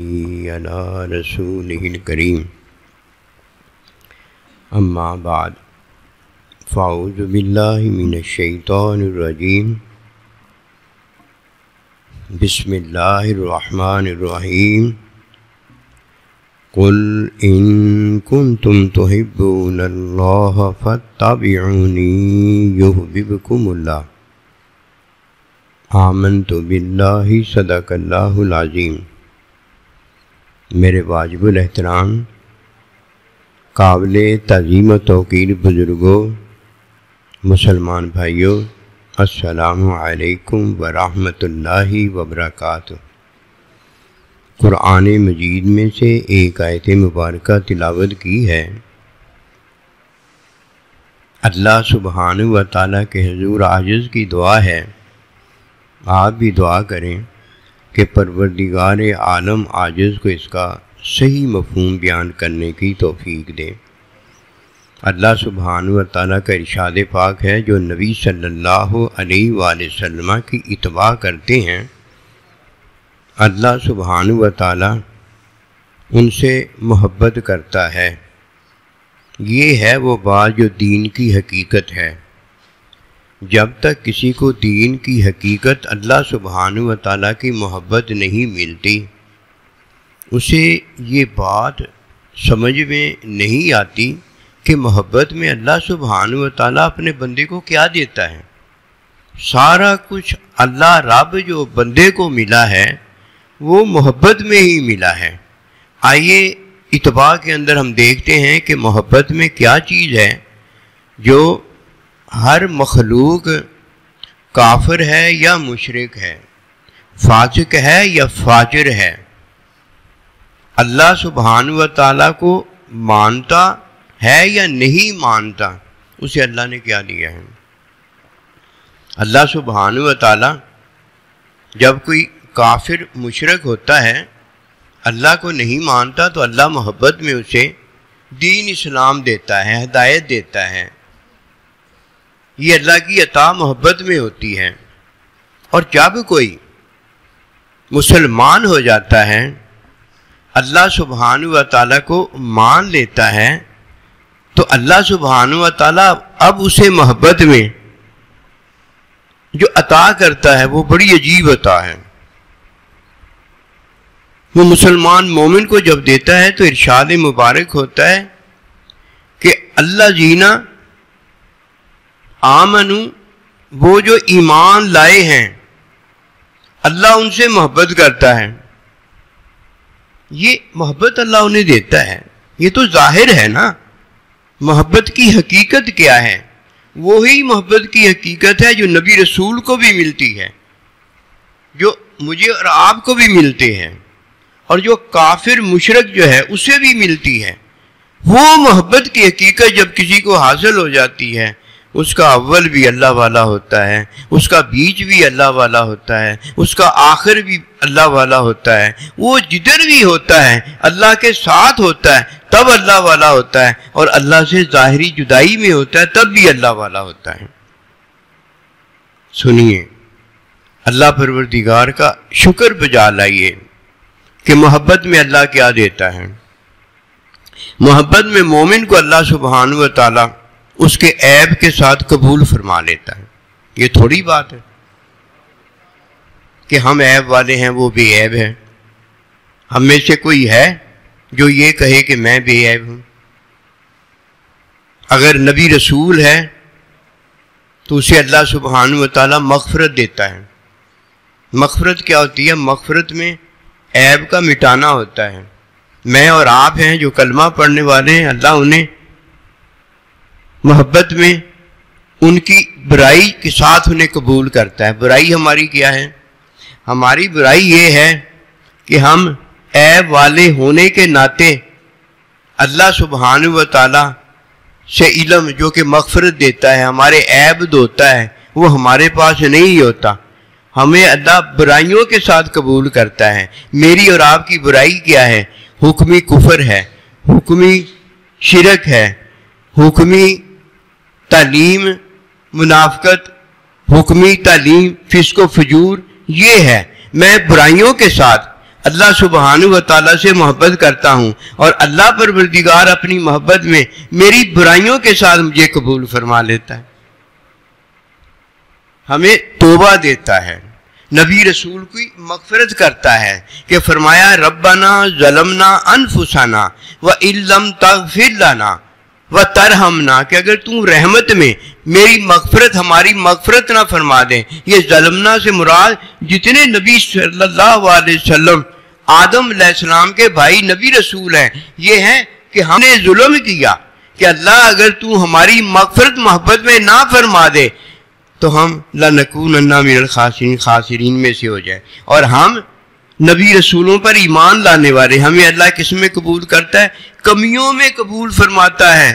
علی رسولہ الکریم اما بعد فاعوذ باللہ من الشیطان الرجیم بسم اللہ الرحمن الرحیم قل ان کنتم تحبون اللہ فاتبعونی یحببکم اللہ آمنت باللہ صدق اللہ العظیم۔ میرے واجب الاحترام قابل تعظیم و توقیر بزرگوں، مسلمان بھائیوں، السلام علیکم ورحمۃ اللہ وبرکاتہ۔ قرآن مجید میں سے ایک آیت مبارکہ تلاوت کی ہے۔ اللہ سبحانہ و تعالیٰ کے حضور عاجز کی دعا ہے، آپ بھی دعا کریں کہ پروردگار عالم عاجز کو اس کا صحیح مفہوم بیان کرنے کی توفیق دے۔ اللہ سبحانہ و تعالیٰ کا ارشاد پاک ہے، جو نبی صلی اللہ علیہ وآلہ وسلم کی اتباع کرتے ہیں اللہ سبحانہ و تعالیٰ ان سے محبت کرتا ہے۔ یہ ہے وہ بات جو دین کی حقیقت ہے۔ جب تک کسی کو دین کی حقیقت اللہ سبحانہ و تعالیٰ کی محبت نہیں ملتی، اسے یہ بات سمجھ میں نہیں آتی کہ محبت میں اللہ سبحانہ و تعالیٰ اپنے بندے کو کیا دیتا ہے۔ سارا کچھ اللہ رب جو بندے کو ملا ہے وہ محبت میں ہی ملا ہے۔ آئیے اتباع کے اندر ہم دیکھتے ہیں کہ محبت میں کیا چیز ہے جو ہر مخلوق کافر ہے یا مشرک ہے، فاسق ہے یا فاجر ہے، اللہ سبحانہ و تعالیٰ کو مانتا ہے یا نہیں مانتا، اسے اللہ نے کیا دیا ہے۔ اللہ سبحانہ و تعالیٰ جب کوئی کافر مشرک ہوتا ہے، اللہ کو نہیں مانتا، تو اللہ محبت میں اسے دین اسلام دیتا ہے، ہدایت دیتا ہے۔ یہ اللہ کی عطا محبت میں ہوتی ہے۔ اور جب کوئی مسلمان ہو جاتا ہے، اللہ سبحانہ و تعالیٰ کو مان لیتا ہے، تو اللہ سبحانہ و تعالیٰ اب اسے محبت میں جو عطا کرتا ہے وہ بڑی عجیب عطا ہے۔ وہ مسلمان مومن کو جب دیتا ہے تو ارشاد مبارک ہوتا ہے کہ اللہ جینا آمنو، وہ جو ایمان لائے ہیں اللہ ان سے محبت کرتا ہے۔ یہ محبت اللہ انہیں دیتا ہے، یہ تو ظاہر ہے نا۔ محبت کی حقیقت کیا ہے؟ وہی محبت کی حقیقت ہے جو نبی رسول کو بھی ملتی ہے، جو مجھے اور آپ کو بھی ملتے ہیں، اور جو کافر مشرک جو ہے اسے بھی ملتی ہے۔ وہ محبت کی حقیقت جب کسی کو حاصل ہو جاتی ہے، اس کا اول بھی اللہ والا ہوتا ہے، اس کا بیچ بھی اللہ والا ہوتا ہے، اس کا آخر بھی اللہ والا ہوتا ہے، وہ جدھر بھی ہوتا ہے اللہ کے ساتھ ہوتا ہے تب اللہ والا ہوتا ہے، اور اللہ سے ظاہری جدائی میں ہوتا ہے تب بھی اللہ والا ہوتا ہے۔ سنیے، اللہ پروردگار کا شکر بجا لائیے کہ محبت میں اللہ کیا دیتا ہے۔ محبت میں مومن کو اللہ سبحانہ و تعالیٰ اس کے عیب کے ساتھ قبول فرما لیتا ہے۔ یہ تھوڑی بات ہے کہ ہم عیب والے ہیں، وہ بے عیب ہے۔ ہم میں سے کوئی ہے جو یہ کہے کہ میں بے عیب ہوں؟ اگر نبی رسول ہے تو اسے اللہ سبحانہ و تعالیٰ مغفرت دیتا ہے۔ مغفرت کیا ہوتی ہے؟ مغفرت میں عیب کا مٹانا ہوتا ہے۔ میں اور آپ ہیں جو کلمہ پڑھنے والے ہیں، اللہ انہیں محبت میں ان کی برائی کے ساتھ انہیں قبول کرتا ہے۔ برائی ہماری کیا ہے؟ ہماری برائی یہ ہے کہ ہم عیب والے ہونے کے ناطے اللہ سبحانہ و تعالیٰ سے علم جو کہ مغفرت دیتا ہے، ہمارے عیب دھوتا ہے، وہ ہمارے پاس نہیں ہوتا۔ ہمیں اللہ برائیوں کے ساتھ قبول کرتا ہے۔ میری اور آپ کی برائی کیا ہے؟ حکمی کفر ہے، حکمی شرک ہے، حکمی تعلیم منافقت، حکمی تعلیم فسق و فجور، یہ ہے۔ میں برائیوں کے ساتھ اللہ سبحانہ و تعالیٰ سے محبت کرتا ہوں اور اللہ پروردگار اپنی محبت میں میری برائیوں کے ساتھ مجھے قبول فرما لیتا ہے، ہمیں توبہ دیتا ہے، نبی رسول کی مغفرت کرتا ہے کہ فرمایا ربنا ظلمنا انفسنا وان لم تغفر لنا وترحمنا، کہ اگر تم رحمت میں میری مغفرت، ہماری مغفرت نہ فرما دیں. یہ ظلمنا سے مراد جتنے نبی صلی اللہ علیہ وسلم آدم علیہ السلام کے بھائی نبی رسول ہیں، یہ ہیں کہ ہم نے ظلم کیا کہ اللہ اگر تو ہماری مغفرت محبت میں نہ فرما دے تو ہم لنکونن من الخاسرین، خاسرین میں سے ہو جائے. اور ہم نبی رسولوں پر ایمان لانے والے، ہمیں اللہ کس میں قبول کرتا ہے؟ کمیوں میں قبول فرماتا ہے.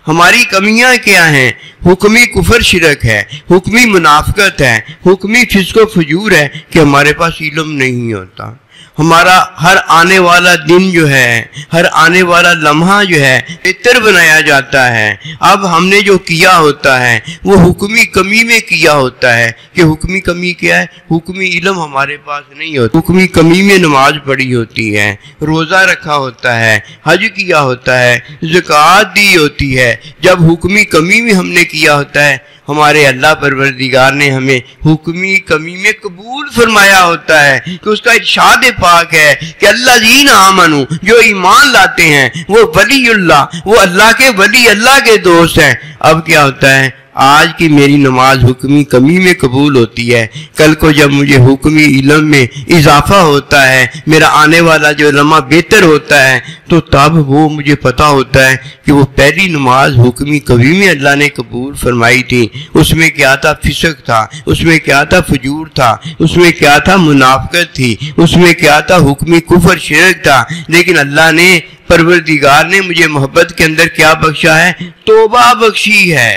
ہماری کمیاں کیا ہیں؟ حکمی کفر شرک ہے، حکمی منافقت ہے، حکمی فسق و فجور ہے کہ ہمارے پاس علم نہیں ہوتا. ہمارا ہر آنے والا دن جو ہے، ہر آنے والا لمحہ جو ہے بہتر بنایا جاتا ہے. اب ہم نے جو کیا ہوتا ہے وہ حکمی کمی میں کیا ہوتا ہے. کہ حکمی کمی کیا ہے؟ حکمی علم ہمارے پاس نہیں ہوتا. حکمی کمی میں نماز پڑھی ہوتی ہے، روزہ رکھا ہوتا ہے، حج کیا ہوتا ہے، زکوٰۃ دی ہوتی ہے. جب حکمی کمی میں ہم نے کیا ہوتا ہے، ہمارے اللہ پروردگار نے ہمیں حکمی کمی میں قبول فرمایا ہوتا ہے. کہ اس کا ارشاد پاک ہے کہ الذین آمنوا، جو ایمان لاتے ہیں وہ ولی اللہ، وہ اللہ کے ولی، اللہ کے دوست ہیں. اب کیا ہوتا ہے؟ آج کی میری نماز حکمی کمی میں قبول ہوتی ہے، کل کو جب مجھے حکمی علم میں اضافہ ہوتا ہے، میرا آنے والا جو لمحہ بہتر ہوتا ہے، تو تب وہ مجھے پتہ ہوتا ہے کہ وہ پہلی نماز حکمی کمی میں اللہ نے قبول فرمائی تھی. اس میں کیا تھا؟ فسق تھا، اس میں کیا تھا؟ فجور تھا، اس میں کیا تھا؟ منافقت تھی، اس میں کیا تھا؟ حکمی کفر شرک تھا. لیکن اللہ نے، پروردگار نے مجھے محبت کے اندر کیا بخشا ہے؟ توبہ بخشی ہے.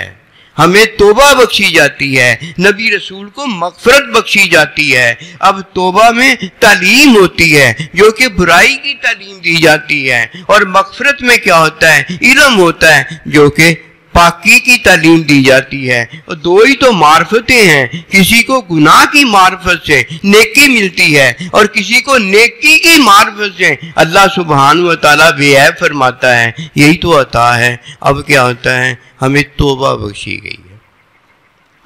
ہمیں توبہ بخشی جاتی ہے، نبی رسول کو مغفرت بخشی جاتی ہے. اب توبہ میں تعلیم ہوتی ہے جو کہ برائی کی تعلیم دی جاتی ہے، اور مغفرت میں کیا ہوتا ہے؟ علم ہوتا ہے جو کہ پاکی کی تعلیم دی جاتی ہے. اور دو ہی تو معرفتیں ہیں، کسی کو گناہ کی معرفت سے نیکی ملتی ہے اور کسی کو نیکی کی معرفت سے اللہ سبحانہ و تعالیٰ بے عیب فرماتا ہے. یہی تو عطا ہے. اب کیا ہوتا ہے؟ ہمیں توبہ بخشی گئی ہے،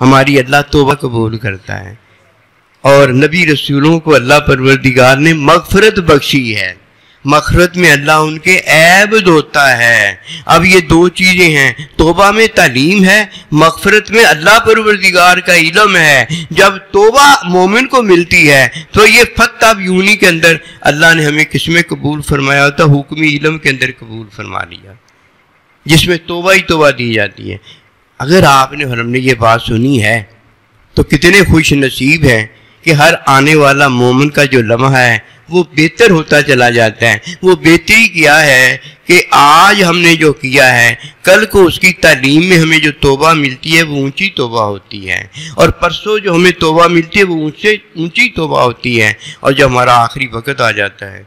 ہماری اللہ توبہ قبول کرتا ہے. اور نبی رسولوں کو اللہ پروردگار نے مغفرت بخشی ہے. مغفرت میں اللہ ان کے عیب دھوتا ہے. اب یہ دو چیزیں ہیں، توبہ میں تعلیم ہے، مغفرت میں اللہ پروردگار کا علم ہے. جب توبہ مومن کو ملتی ہے تو یہ فتح یونی کے اندر اللہ نے ہمیں کس میں قبول فرمایا ہوتا؟ حکمی علم کے اندر قبول فرما لیا، جس میں توبہ ہی توبہ دی جاتی ہے. اگر آپ نے اور ہم نے یہ بات سنی ہے تو کتنے خوش نصیب ہیں کہ ہر آنے والا مومن کا جو لمحہ ہے وہ بہتر ہوتا چلا جاتا ہے. وہ بہتری کیا ہے کہ آج ہم نے جو کیا ہے، کل کو اس کی تعلیم میں ہمیں جو توبہ ملتی ہے وہ اونچی توبہ ہوتی ہے، اور پرسوں جو ہمیں توبہ ملتی ہے وہ اونچی توبہ ہوتی ہے. اور جب ہمارا آخری وقت آ جاتا ہے،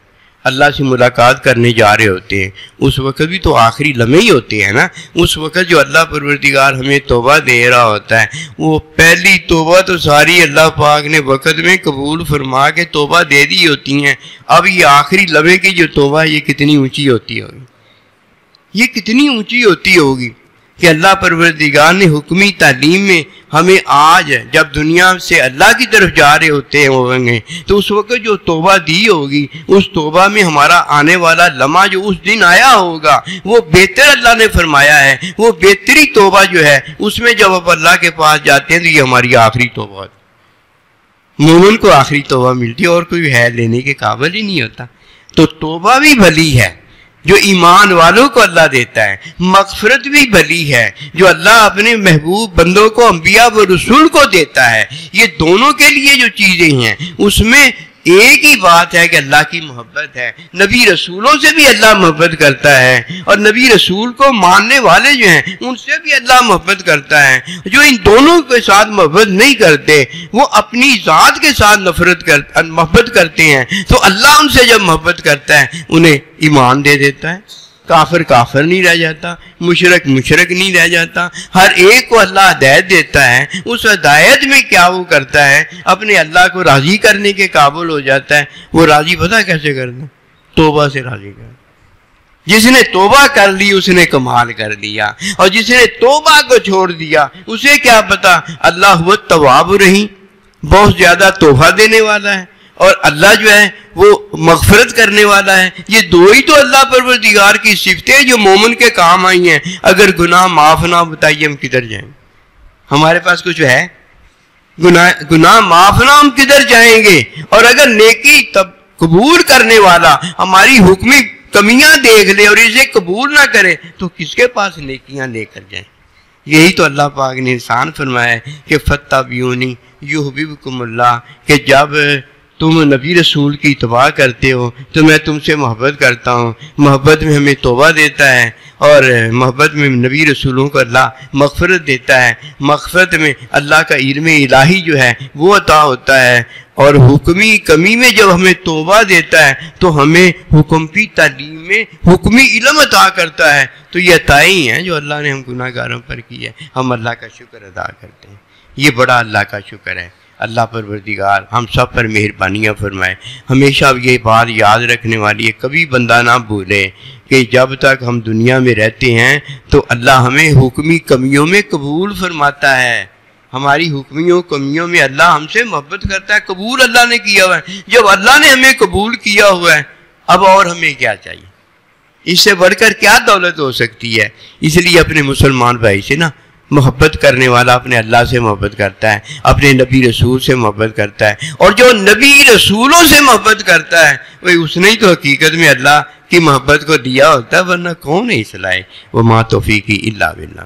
اللہ سے ملاقات کرنے جا رہے ہوتے ہیں، اس وقت بھی تو آخری لمحے ہی ہوتے ہیں نا. اس وقت جو اللہ پروردگار ہمیں توبہ دے رہا ہوتا ہے، وہ پہلی توبہ تو ساری اللہ پاک نے وقت میں قبول فرما کے توبہ دے دی ہوتی ہیں. اب یہ آخری لمحے کی جو توبہ ہے یہ کتنی اونچی ہوتی ہوگی، یہ کتنی اونچی ہوتی ہوگی کہ اللہ پروردگار نے حکمی تعلیم میں ہمیں آج جب دنیا سے اللہ کی طرف جا رہے ہوتے ہوں گے تو اس وقت جو توبہ دی ہوگی، اس توبہ میں ہمارا آنے والا لمحہ جو اس دن آیا ہوگا وہ بہتر اللہ نے فرمایا ہے. وہ بہتری توبہ جو ہے اس میں جب آپ اللہ کے پاس جاتے ہیں تو یہ ہماری آخری توبہ ہے. مومن کو آخری توبہ ملتی ہے اور کوئی ہے لینے کے قابل ہی نہیں ہوتا. تو توبہ بھی بھلی ہے جو ایمان والوں کو اللہ دیتا ہے، مغفرت بھی بھلی ہے جو اللہ اپنے محبوب بندوں کو، انبیاء و رسول کو دیتا ہے. یہ دونوں کے لیے جو چیزیں ہیں اس میں ایک ہی بات ہے کہ اللہ کی محبت ہے. نبی رسولوں سے بھی اللہ محبت کرتا ہے، اور نبی رسول کو ماننے والے جو ہیں ان سے بھی اللہ محبت کرتا ہے. جو ان دونوں کے ساتھ محبت نہیں کرتے وہ اپنی ذات کے ساتھ محبت کرتے ہیں، تو اللہ ان سے جب محبت کرتا ہے انہیں ایمان دے دیتا ہے. کافر کافر نہیں رہ جاتا، مشرک مشرک نہیں رہ جاتا، ہر ایک کو اللہ ہدایت دیتا ہے، اس ہدایت میں کیا وہ کرتا ہے، اپنے اللہ کو راضی کرنے کے قابل ہو جاتا ہے۔ وہ راضی پتہ کیسے کرنا؟ توبہ سے راضی کرنا۔ جس نے توبہ کر لی اس نے کمال کر دیا، اور جس نے توبہ کو چھوڑ دیا اسے کیا پتا اللہ هو التواب الرحیم، بہت زیادہ توبہ دینے والا ہے، اور اللہ جو ہے وہ مغفرت کرنے والا ہے۔ یہ دو ہی تو اللہ پروردگار کی صفتیں جو مومن کے کام آئی ہیں۔ اگر گناہ معاف نہ بتائیے ہم کدھر جائیں؟ ہمارے پاس کچھ ہے؟ گناہ معاف نہ ہم کدھر جائیں گے؟ اور اگر نیکی تب قبول کرنے والا ہماری حکمی کمیاں دیکھ لے اور اسے قبول نہ کرے تو کس کے پاس نیکیاں لے کر جائیں؟ یہی تو اللہ پاک نے انسان فرمایا ہے کہ فَاتَّبِعُونِی یُحْبِبْکُمُ اللَّہ، کہ جب تم نبی رسول کی اتباع کرتے ہو تو میں تم سے محبت کرتا ہوں۔ محبت میں ہمیں توبہ دیتا ہے، اور محبت میں نبی رسولوں کو اللہ مغفرت دیتا ہے، مغفرت میں اللہ کا علم الہی جو ہے وہ عطا ہوتا ہے، اور حکمی کمی میں جب ہمیں توبہ دیتا ہے تو ہمیں حکم کی تعلیم میں حکمی علم عطا کرتا ہے۔ تو یہ عطائی ہیں جو اللہ نے ہم گناہ گاروں پر کی ہے، ہم اللہ کا شکر ادا کرتے ہیں۔ یہ بڑا اللہ کا شکر ہے۔ اللہ پروردگار ہم سب پر مہربانیاں فرمائے۔ ہمیشہ یہ بات یاد رکھنے والی ہے، کبھی بندہ نہ بھولے کہ جب تک ہم دنیا میں رہتے ہیں تو اللہ ہمیں حکمی کمیوں میں قبول فرماتا ہے۔ ہماری حکمیوں کمیوں میں اللہ ہم سے محبت کرتا ہے، قبول اللہ نے کیا ہوا ہے۔ جب اللہ نے ہمیں قبول کیا ہوا ہے، اب اور ہمیں کیا چاہیے؟ اس سے بڑھ کر کیا دولت ہو سکتی ہے؟ اس لیے اپنے مسلمان بھائی سے نا محبت کرنے والا اپنے اللہ سے محبت کرتا ہے، اپنے نبی رسول سے محبت کرتا ہے، اور جو نبی رسولوں سے محبت کرتا ہے وہ اس نے تو حقیقت میں اللہ کی محبت کو دیا ہوتا ہے، ورنہ کون ہے اس لائق؟ وما توفیقی الا باللہ۔